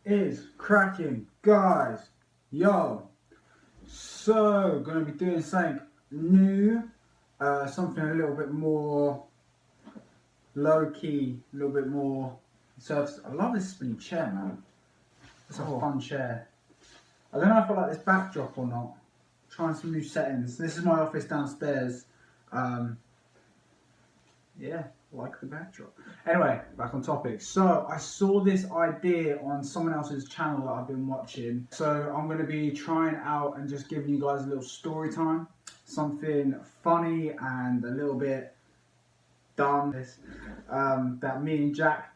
Is cracking, guys. Yo, so gonna be doing something new, something a little bit more low key, a little bit more surface. I love this spinny chair, man. It's a fun chair. I don't know if I like this backdrop or not. Trying some new settings. This is my office downstairs. Yeah, like the backdrop. Anyway, back on topic. So I saw this idea on someone else's channel that I've been watching. So I'm going to be trying out and just giving you guys a little story time. Something funny and a little bit dumb. That me and Jack,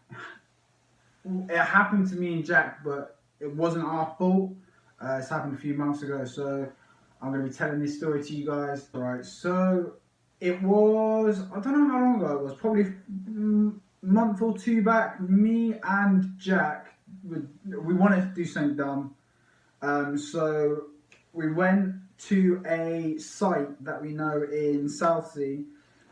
it happened to me and Jack, but it wasn't our fault. It's happened a few months ago. So I'm going to be telling this story to you guys. Alright, so it was, I don't know how long ago it was, probably a month or two back. Me and Jack, we wanted to do something dumb. So we went to a site that we know in Southsea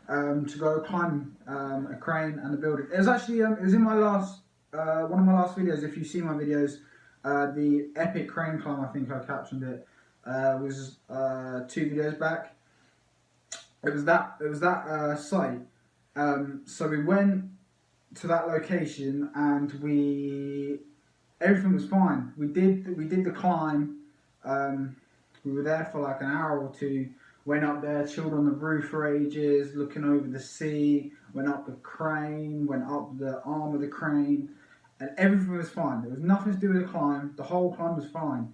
to go climb a crane and a building. It was actually, it was in my last, one of my last videos. If you've seen my videos, the epic crane climb, I think I captioned it, was 2 videos back. It was that site. So we went to that location and everything was fine. We did the climb. We were there for like an hour or two. Went up there, chilled on the roof for ages, looking over the sea. Went up the crane, went up the arm of the crane, and everything was fine. There was nothing to do with the climb. The whole climb was fine,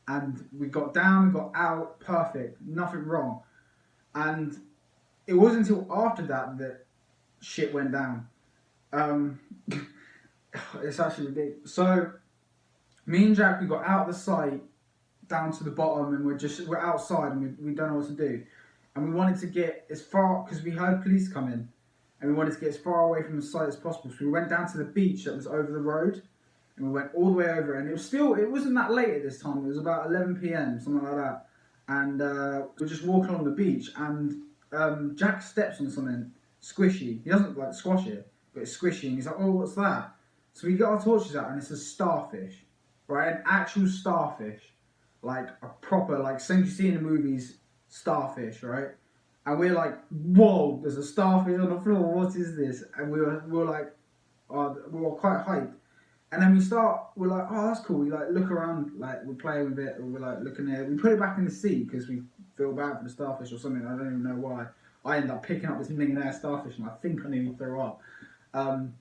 and we got down, we got out, perfect, nothing wrong. And it wasn't until after that shit went down. It's actually ridiculous. So me and Jack, we got out of the site down to the bottom, and we're outside, and we don't know what to do. And we wanted to get as far, because we heard police come in, and we wanted to get as far away from the site as possible. So we went down to the beach that was over the road, and we went all the way over. And it wasn't that late at this time. It was about 11 p.m, something like that. And we're just walking along the beach, and Jack steps on something squishy. He doesn't like squash it, but it's squishy, and he's like, "Oh, what's that?" So we get our torches out, and it's a starfish, right? An actual starfish, like a proper, like things you see in the movies, starfish, right? And we're like, "Whoa, there's a starfish on the floor. What is this?" And we were like, we were quite hyped. And then we're like, "Oh, that's cool." We like look around, like we're playing with it, or we're like looking at it. We put it back in the sea because we feel bad for the starfish or something. I don't even know why. I ended up picking up this millionaire starfish, and I think I nearly threw up. But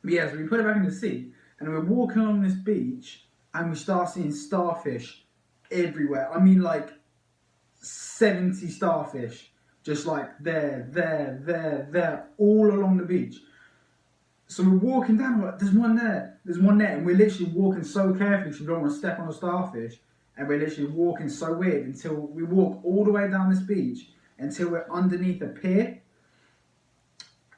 yeah, so we put it back in the sea, and we're walking along this beach, and we start seeing starfish everywhere. I mean, like 70 starfish, just like there, all along the beach. So we're walking down, we're like, there's one there, and we're literally walking so carefully because we don't want to step on a starfish, and we're literally walking so weird until we walk all the way down this beach until we're underneath a pier,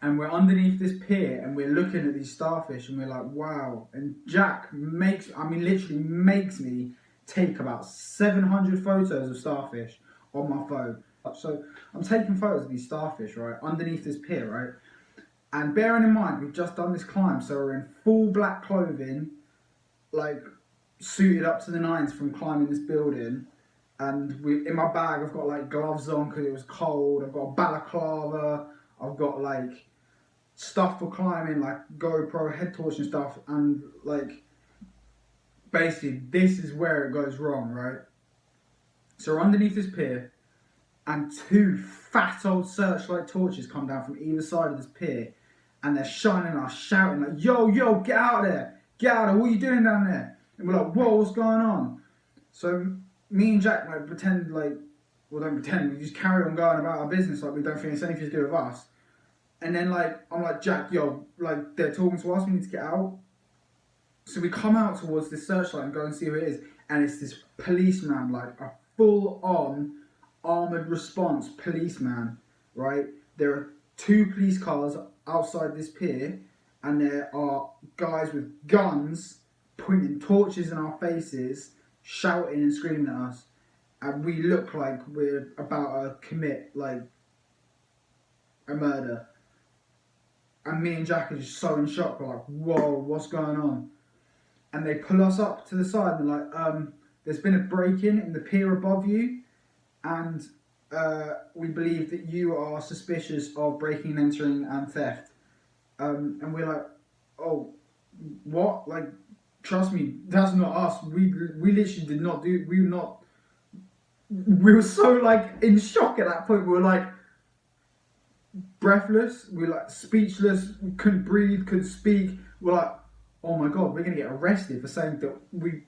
and we're underneath this pier, and we're looking at these starfish, and we're like, wow. And Jack literally makes me take about 700 photos of starfish on my phone. So I'm taking photos of these starfish, right, underneath this pier, right? And bearing in mind, we've just done this climb, so we're in full black clothing, like suited up to the nines from climbing this building. And in my bag, I've got like gloves on because it was cold. I've got a balaclava. I've got like stuff for climbing, like GoPro, head torch and stuff. And like, basically, this is where it goes wrong, right? So we're underneath this pier, and 2 fat old searchlight torches come down from either side of this pier, and they're shining us, shouting like, "Yo, get out of there! Get out of there! What are you doing down there?" And we're like, "Whoa, what's going on?" So me and Jack like don't pretend, we just carry on going about our business like we don't think it's anything to do with us. And then like, I'm like, "Jack, yo, like they're talking to us, we need to get out." So we come out towards this searchlight and go and see who it is, and it's this policeman, like a full-on armoured response policeman, right? There are 2 police cars outside this pier, and there are guys with guns pointing torches in our faces, shouting and screaming at us, and we look like we're about to commit like a murder. And me and Jack are just so in shock, we're like, "Whoa, what's going on?" and they pull us up to the side and they're like, there's been a break-in in the pier above you, and we believe that you are suspicious of breaking and entering and theft. And we're like, oh, what? Like, trust me, that's not us. We literally did not do. We were so like in shock at that point. We were like breathless. We were like speechless. We couldn't breathe. Couldn't speak. We're like, oh my god, we're gonna get arrested for saying that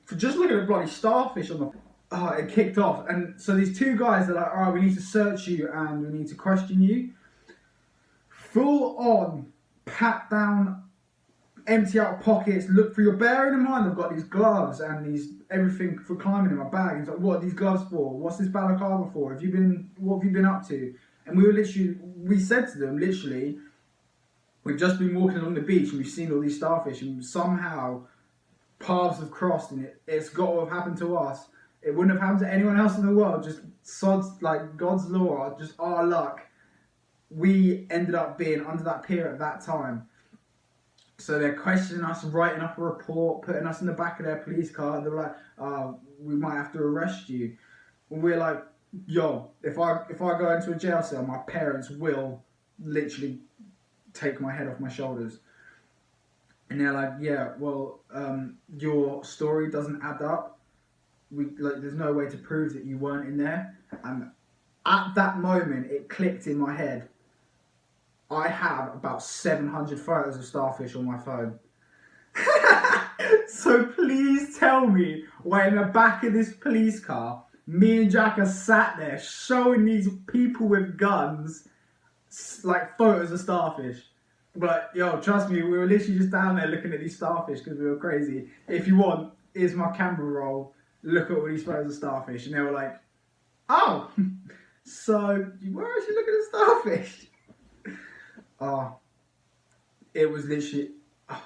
for just looking at a bloody starfish on the. Oh, it kicked off, and so these two guys are like, all right, we need to search you and we need to question you. Full on, pat down, empty out pockets, look for your. Bearing in mind, I've got these gloves and these everything for climbing in my bag. He's like, what are these gloves for? What's this balaclava for? What have you been up to? And we said to them, literally, we've just been walking along the beach and we've seen all these starfish, and somehow paths have crossed, and it's got to have happened to us. It wouldn't have happened to anyone else in the world. Just like God's law, just our luck. We ended up being under that pier at that time. So they're questioning us, writing up a report, putting us in the back of their police car. They're like, we might have to arrest you. And we're like, yo, if I go into a jail cell, my parents will literally take my head off my shoulders. And they're like, yeah, well, your story doesn't add up. There's no way to prove that you weren't in there. And at that moment, it clicked in my head. I have about 700 photos of starfish on my phone. So please tell me why in the back of this police car, me and Jack are sat there showing these people with guns like photos of starfish. But yo, trust me, we were literally just down there looking at these starfish because we were crazy. If you want, here's my camera roll. Look at all these photos of starfish. And they were like, oh, so you were actually looking at starfish? It was literally, I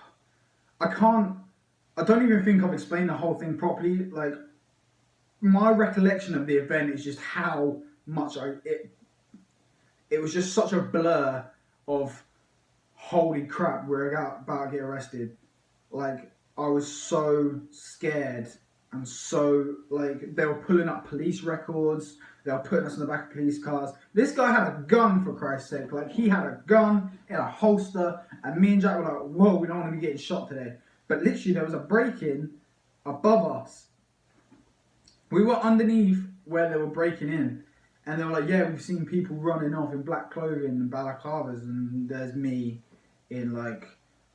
don't even think I've explained the whole thing properly. Like, my recollection of the event is just how much it was just such a blur of, holy crap, we're about to get arrested. Like, I was so scared, and so, like, they were pulling up police records, they were putting us in the back of police cars. This guy had a gun, for Christ's sake. Like, he had a gun in a holster, and me and Jack were like, whoa, we don't want to be getting shot today. But literally, there was a break-in above us. We were underneath where they were breaking in, and they were like, yeah, we've seen people running off in black clothing and balaclavas, and there's me in, like,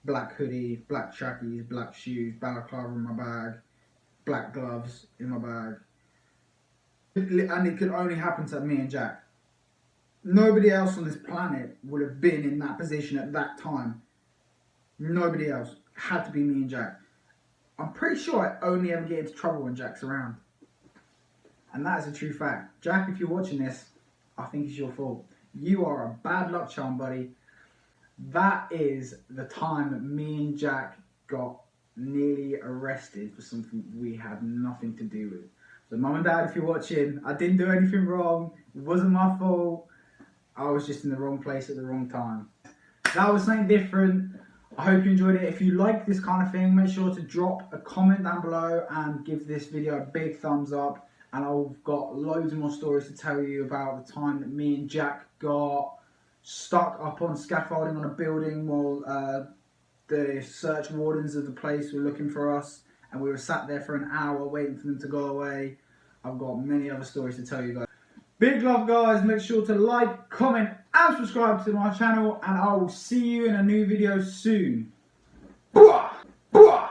black hoodie, black trackies, black shoes, balaclava in my bag, black gloves in my bag. And it could only happen to me and Jack. Nobody else on this planet would have been in that position at that time. Nobody else. Had to be me and Jack. I'm pretty sure I only ever get into trouble when Jack's around. And that is a true fact. Jack, if you're watching this, I think it's your fault. You are a bad luck charm, buddy. That is the time that me and Jack got nearly arrested for something we had nothing to do with. So mum and dad, if you're watching, I didn't do anything wrong. It wasn't my fault. I was just in the wrong place at the wrong time. That was something different. I hope you enjoyed it. If you like this kind of thing, make sure to drop a comment down below and give this video a big thumbs up. And I've got loads more stories to tell you about the time that me and Jack got stuck up on scaffolding on a building while the search wardens of the place were looking for us, and we were sat there for an hour waiting for them to go away. I've got many other stories to tell you guys. Big love, guys. Make sure to like, comment and subscribe to my channel, and I will see you in a new video soon. Bwah! Bwah!